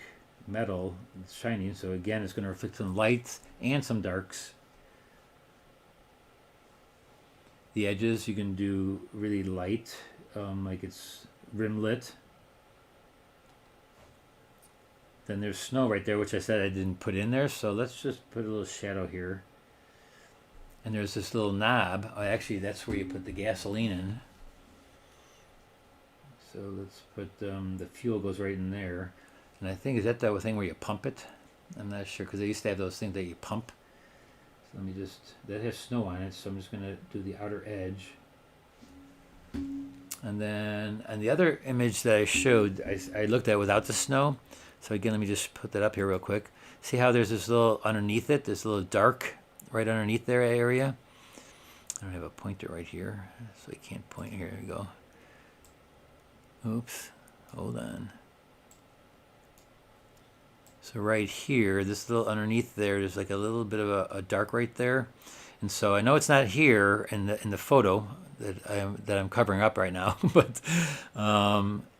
metal, it's shining. So again, it's going to reflect some lights and some darks. The edges you can do really light, like it's rim lit. Then there's snow right there, which I said I didn't put in there. So let's just put a little shadow here. And there's this little knob. Oh, actually, that's where you put the gasoline in. So let's put the fuel goes right in there. And I think, is that the thing where you pump it? I'm not sure, because they used to have those things that you pump. So let me just, that has snow on it, so I'm just going to do the outer edge. And then, and the other image that I showed, I looked at without the snow. So again, let me just put that up here real quick. See how there's this little underneath it, this little dark right underneath their area? I don't have a pointer right here, so I can't point. Here we go. Oops, hold on. So right here, this little underneath there's like a little bit of a dark right there. And so I know it's not here in the photo that I'm covering up right now, but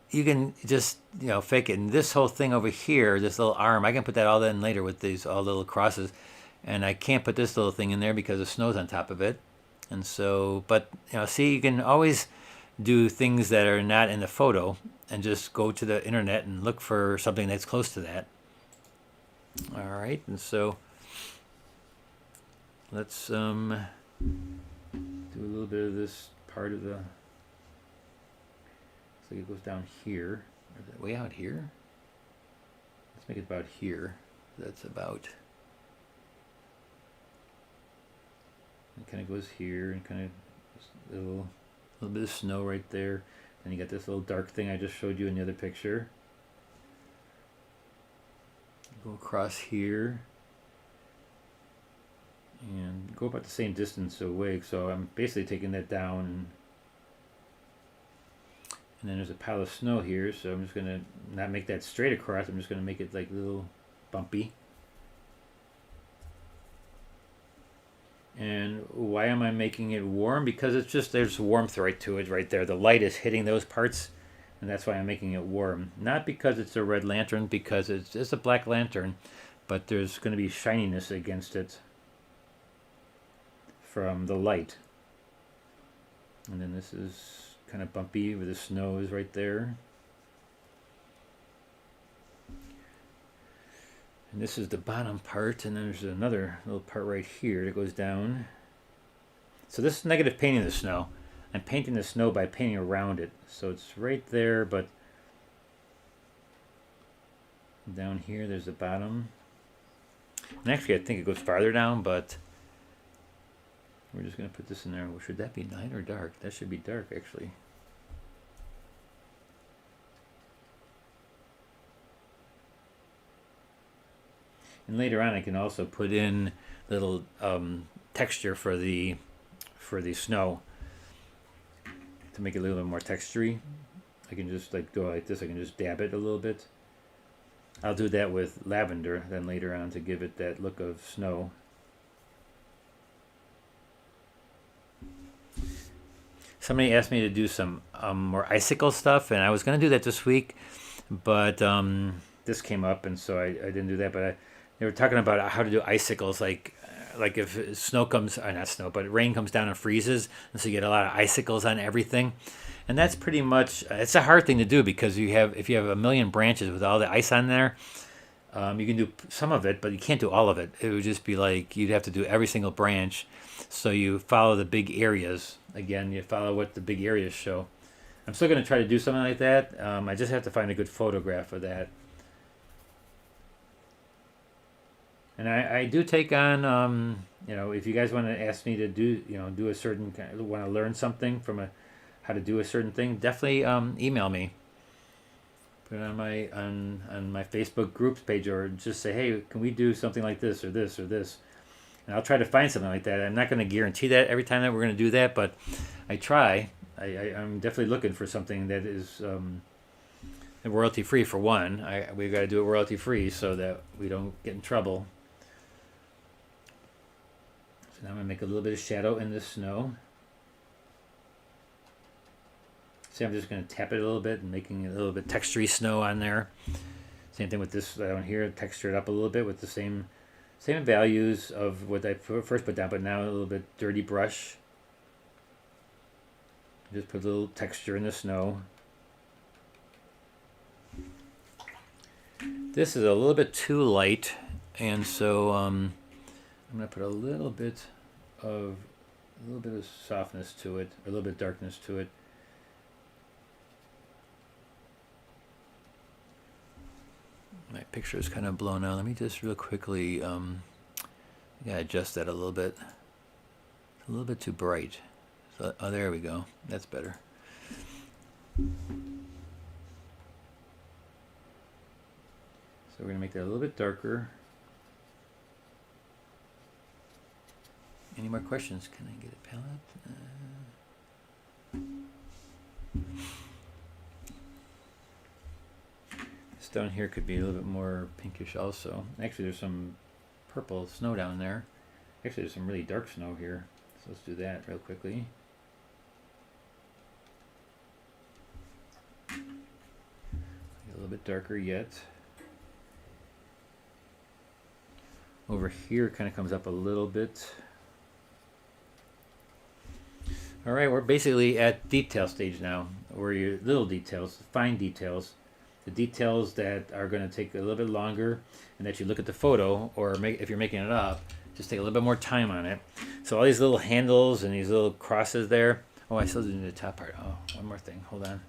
you can just, you know, fake it. And this whole thing over here, this little arm, I can put that all in later with these all little crosses. And I can't put this little thing in there because the snow's on top of it. And so, but, you know, see, you can always do things that are not in the photo and just go to the internet and look for something that's close to that. All right, and so let's do a little bit of this part of the, looks like it goes down here. Or is it way out here? Let's make it about here. That's about, it kind of goes here and kind of a little bit of snow right there. And you got this little dark thing I just showed you in the other picture. Go across here and go about the same distance away. So I'm basically taking that down. And then there's a pile of snow here. So I'm just going to not make that straight across. I'm just going to make it like a little bumpy. And why am I making it warm? Because it's just, there's warmth right to it right there. The light is hitting those parts. And that's why I'm making it warm. Not because it's a red lantern, because it's a black lantern, but there's going to be shininess against it from the light. And then this is kind of bumpy where the snow is right there. And this is the bottom part, and then there's another little part right here that goes down. So this is negative painting the snow. I'm painting the snow by painting around it. So it's right there, but down here there's the bottom. And actually I think it goes farther down, but we're just going to put this in there. Well, should that be light or dark? That should be dark, actually. And later on I can also put in little texture for the snow. To make it a little bit more textury, I can just like go like this. I can just dab it a little bit. I'll do that with lavender then later on to give it that look of snow. Somebody asked me to do some more icicle stuff, and I was going to do that this week, but this came up, and so I didn't do that. But they were talking about how to do icicles, like if snow comes, or not snow, but rain comes down and freezes, and so you get a lot of icicles on everything. And that's pretty much, it's a hard thing to do because if you have a million branches with all the ice on there, you can do some of it, but you can't do all of it. It would just be like, you'd have to do every single branch. So you follow the big areas. Again, you follow what the big areas show. I'm still going to try to do something like that. I just have to find a good photograph of that. And I do take on, if you guys want to ask me to do a certain kind, want to learn something from how to do a certain thing, definitely email me. put it on my Facebook groups page, or just say, hey, can we do something like this or this or this? And I'll try to find something like that. I'm not going to guarantee that every time that we're going to do that, but I try. I'm definitely looking for something that is royalty free for one. We've got to do it royalty free so that we don't get in trouble. So now I'm going to make a little bit of shadow in the snow. See, I'm just going to tap it a little bit and making a little bit textury snow on there. Same thing with this down here. Texture it up a little bit with the same values of what I first put down, but now a little bit dirty brush. Just put a little texture in the snow. This is a little bit too light, and so I'm going to put a little bit of softness to it, a little bit of darkness to it. My picture is kind of blown out. Let me just real quickly adjust that a little bit. It's a little bit too bright. So, oh, there we go. That's better. So we're going to make that a little bit darker. Any more questions? Can I get a palette? This down here could be a little bit more pinkish also. Actually, there's some purple snow down there. Actually, there's some really dark snow here. So let's do that real quickly. A little bit darker yet. Over here kind of comes up a little bit. All right, we're basically at detail stage now, where your little details, fine details, the details that are going to take a little bit longer, and that you look at the photo, or if you're making it up, just take a little bit more time on it. So all these little handles and these little crosses there. Oh, I still didn't do the top part. Oh, one more thing. Hold on.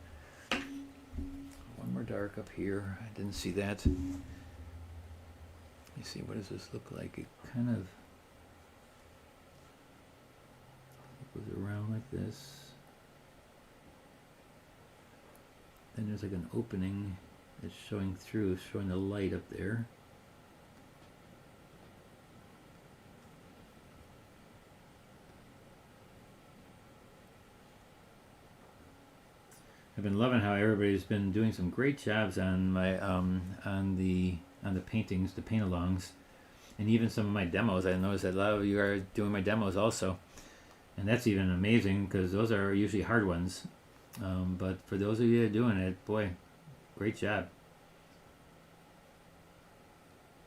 One more dark up here. I didn't see that. Let me see. What does this look like? It kind of goes around like this. Then there's like an opening that's showing through, showing the light up there. I've been loving how everybody's been doing some great jobs on my on the paintings, the paint-alongs, and even some of my demos. I noticed that a lot of you are doing my demos also, and that's even amazing because those are usually hard ones. But for those of you that are doing it, boy, great job.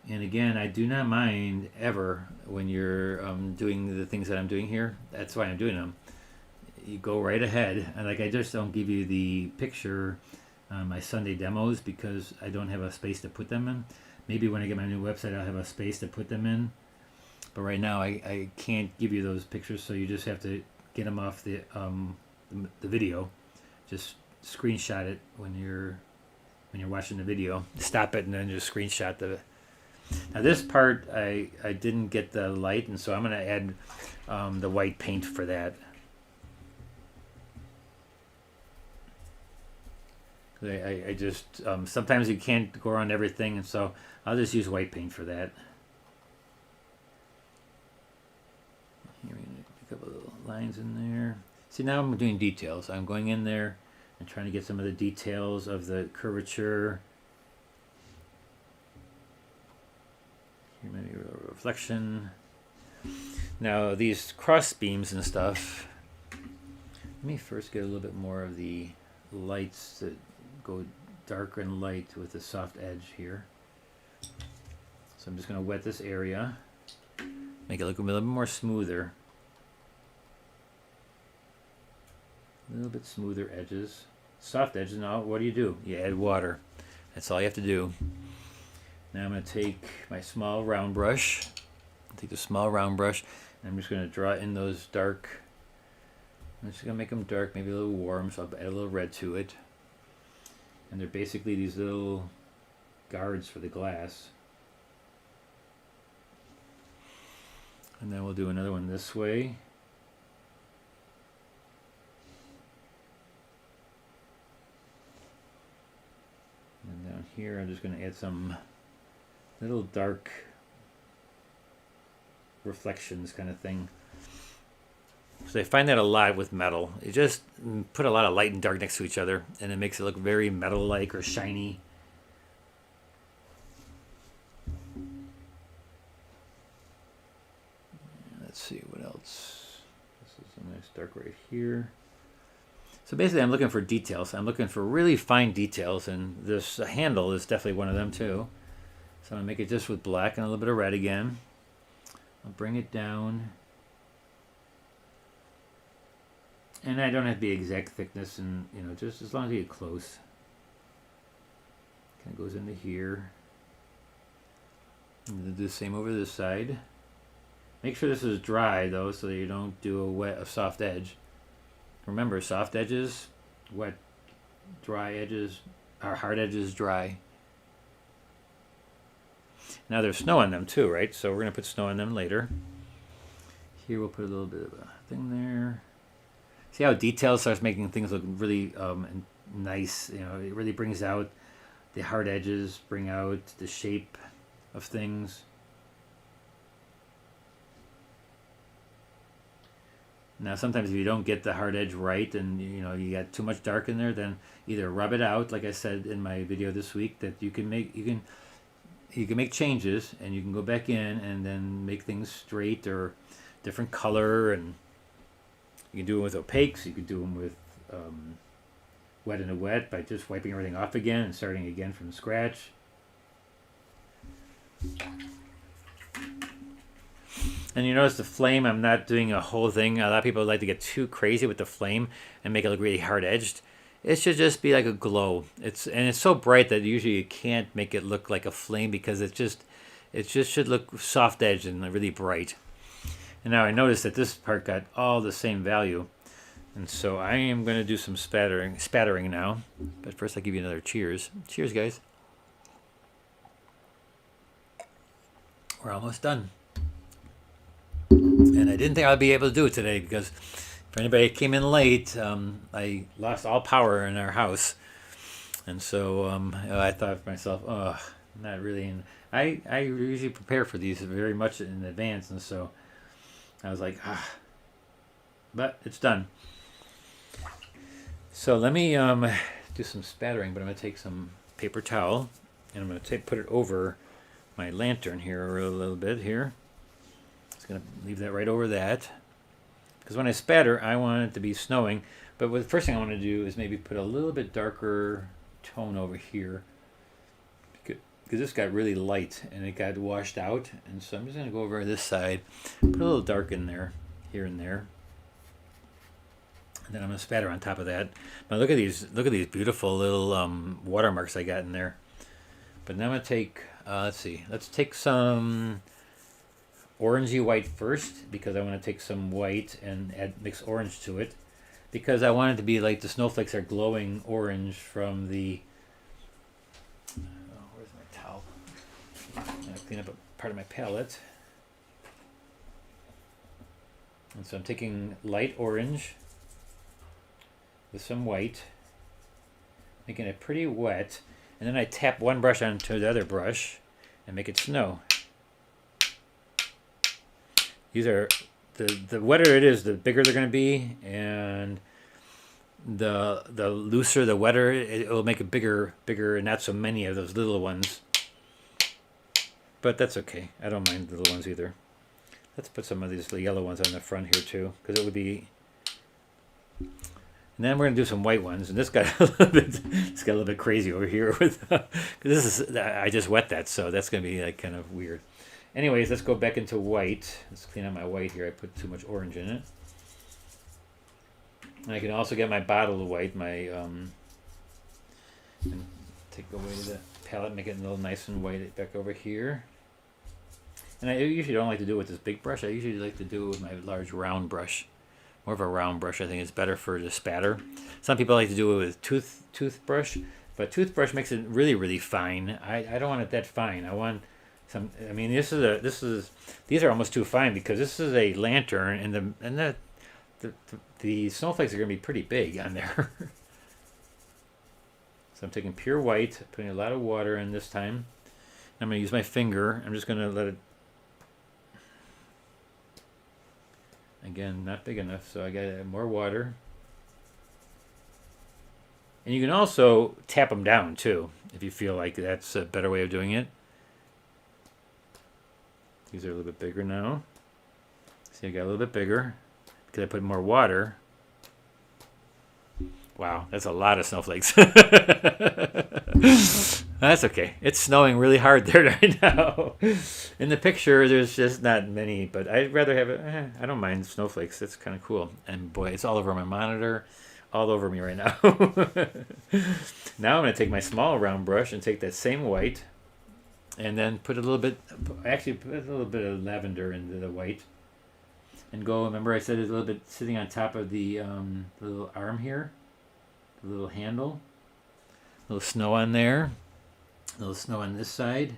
And again, I do not mind ever when you're doing the things that I'm doing here. That's why I'm doing them. You go right ahead, and like I just don't give you the picture on my Sunday demos because I don't have a space to put them in. Maybe when I get my new website, I'll have a space to put them in. But right now, I can't give you those pictures, so you just have to get them off the video. Just screenshot it when you're watching the video. Stop it and then just screenshot the. Now this part I didn't get the light, and so I'm going to add the white paint for that. I just sometimes you can't go around everything, and so I'll just use white paint for that. Here, we're going to pick up a little lines in there. See, now I'm doing details. I'm going in there and trying to get some of the details of the curvature. Here, maybe a reflection. Now these cross beams and stuff. Let me first get a little bit more of the lights that go dark and light with the soft edge here. So I'm just going to wet this area, make it look a little bit more smoother. A little bit smoother edges. Soft edges. Now what do? You add water. That's all you have to do. Now I'm going to take my small round brush. Take the small round brush, and I'm just going to draw in those dark. I'm just going to make them dark, maybe a little warm, so I'll add a little red to it. And they're basically these little guards for the glass. And then we'll do another one this way. here I'm just going to add some little dark reflections kind of thing. So I find that a lot with metal. You just put a lot of light and dark next to each other, and it makes it look very metal-like or shiny. Let's see what else. This is a nice dark right here. So basically I'm looking for details. I'm looking for really fine details, and this handle is definitely one of them too. So I'm going to make it just with black and a little bit of red again. I'll bring it down. And I don't have the exact thickness, and you know, just as long as you get close. Kind of goes into here. I'm going to do the same over this side. Make sure this is dry though, so that you don't do a soft edge. Remember, soft edges, wet, dry edges, or hard edges, dry. Now there's snow on them too, right? So we're going to put snow on them later. Here we'll put a little bit of a thing there. See how detail starts making things look really nice. You know, it really brings out the hard edges, bring out the shape of things. Now sometimes if you don't get the hard edge right, and you know you got too much dark in there, then either rub it out, like I said in my video this week, that you can make changes, and you can go back in and then make things straight or different color, and you can do them with opaques. You can do them with wet and a wet by just wiping everything off again and starting again from scratch. And you notice the flame, I'm not doing a whole thing. A lot of people like to get too crazy with the flame and make it look really hard edged. It should just be like a glow. It's so bright that usually you can't make it look like a flame, because it just should look soft edged and really bright. And now I noticed that this part got all the same value. And so I am going to do some spattering now. But first I'll give you another cheers. Cheers, guys. We're almost done. And I didn't think I'd be able to do it today, because if anybody came in late, I lost all power in our house. And so I thought to myself, oh, not really. And I usually prepare for these very much in advance, and so I was like, but it's done. So let me do some spattering, but I'm going to take some paper towel, and I'm going to put it over my lantern here a little bit here. Just going to leave that right over that. Because when I spatter, I want it to be snowing. But the first thing I want to do is maybe put a little bit darker tone over here. Because this got really light and it got washed out. And so I'm just going to go over this side, put a little dark in there, here and there. And then I'm going to spatter on top of that. Now look at these beautiful little watermarks I got in there. But now I'm going to take, let's take some orangey white first, because I want to take some white and mix orange to it, because I want it to be like the snowflakes are glowing orange from the, where's my towel? I'm going to clean up a part of my palette. And so I'm taking light orange with some white, making it pretty wet, and then I tap one brush onto the other brush and make it snow. These are, the wetter it is, the bigger they're going to be, and the looser, the wetter, it will make it bigger, and not so many of those little ones. But that's okay. I don't mind the little ones either. Let's put some of these yellow ones on the front here too, because it would be. And then we're going to do some white ones, and this got a little bit crazy over here with. I just wet that, so that's going to be like kind of weird. Anyways, let's go back into white. Let's clean up my white here. I put too much orange in it. And I can also get my bottle of white, and take away the palette, make it a little nice and white back over here. And I usually don't like to do it with this big brush. I usually like to do it with my large round brush. More of a round brush, I think, is better for the spatter. Some people like to do it with toothbrush, but toothbrush makes it really, really fine. I don't want it that fine. I want I mean, these are almost too fine, because this is a lantern, and the snowflakes are going to be pretty big on there. So I'm taking pure white, putting a lot of water in this time. I'm going to use my finger. I'm just going to let it, again, not big enough, so I got to add more water. And you can also tap them down too, if you feel like that's a better way of doing it. These are a little bit bigger now. See, I got a little bit bigger because I put more water. Wow, that's a lot of snowflakes. That's okay. It's snowing really hard there right now. In the picture, there's just not many, but I'd rather have it. I don't mind snowflakes. It's kind of cool. And boy, it's all over my monitor, all over me right now. Now I'm going to take my small round brush and take that same white and then put a little bit, actually put a little bit of lavender into the white. And go, remember I said it's a little bit sitting on top of the little arm here, the little handle. A little snow on there. A little snow on this side.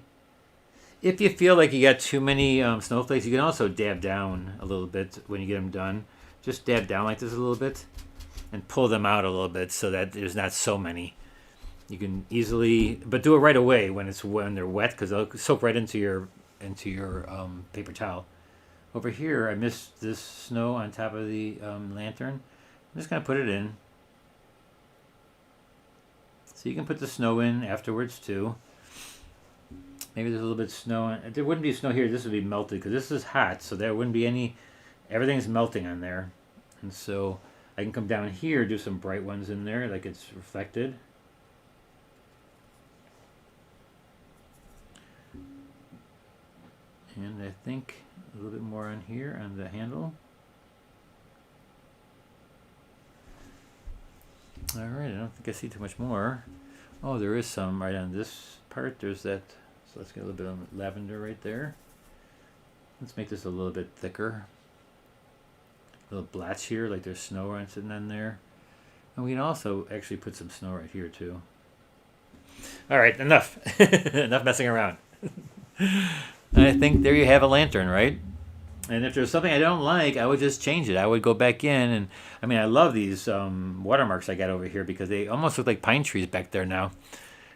If you feel like you got too many snowflakes, you can also dab down a little bit when you get them done. Just dab down like this a little bit and pull them out a little bit so that there's not so many. You can easily, but do it right away when they're wet because they'll soak right into your paper towel. Over here, I missed this snow on top of the lantern. I'm just going to put it in. So you can put the snow in afterwards too. Maybe there's a little bit of snow. There wouldn't be snow here. This would be melted because this is hot. So there wouldn't be any. Everything's melting on there. And so I can come down here, do some bright ones in there like it's reflected. And I think a little bit more on here on the handle. All right, I don't think I see too much more. Oh, there is some right on this part. There's that. So let's get a little bit of lavender right there. Let's make this a little bit thicker. A little blotch here, like there's snow right sitting on there. And we can also actually put some snow right here too. All right, enough. Enough messing around. I think there you have a lantern, right? And if there's something I don't like, I would just change it. I would go back in and, I mean, I love these watermarks I got over here because they almost look like pine trees back there now.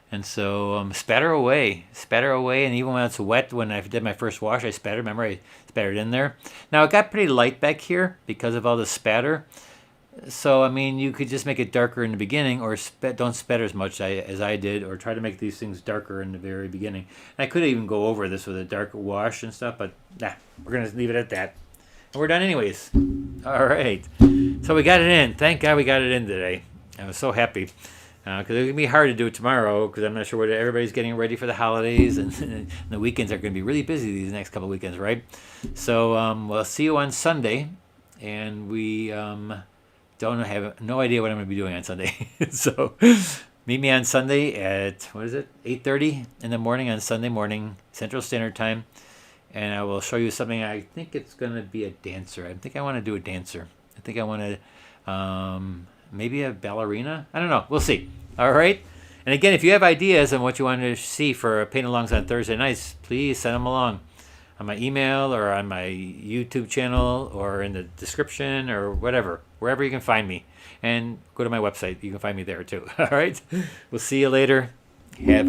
And so spatter away, and even when it's wet, when I did my first wash, I spattered. Remember, I spattered in there. Now, it got pretty light back here because of all the spatter. So, I mean, you could just make it darker in the beginning or don't spatter as much as I did, or try to make these things darker in the very beginning. And I could even go over this with a dark wash and stuff, but nah, we're going to leave it at that. And we're done anyways. All right. So we got it in. Thank God we got it in today. I was so happy. Because it's going to be hard to do it tomorrow because I'm not sure whether everybody's getting ready for the holidays. And the weekends are going to be really busy these next couple of weekends, right? So we'll see you on Sunday. And we... have no idea what I'm going to be doing on Sunday. So meet me on Sunday at, 8:30 in the morning on Sunday morning, Central Standard Time. And I will show you something. I think it's going to be a dancer. I think I want to do a dancer. I think I want to, maybe a ballerina. I don't know. We'll see. All right. And again, if you have ideas on what you want to see for paint-alongs on Thursday nights, please send them along on my email or on my YouTube channel or in the description or whatever, wherever you can find me. And go to my website. You can find me there too. All right. We'll see you later. Have a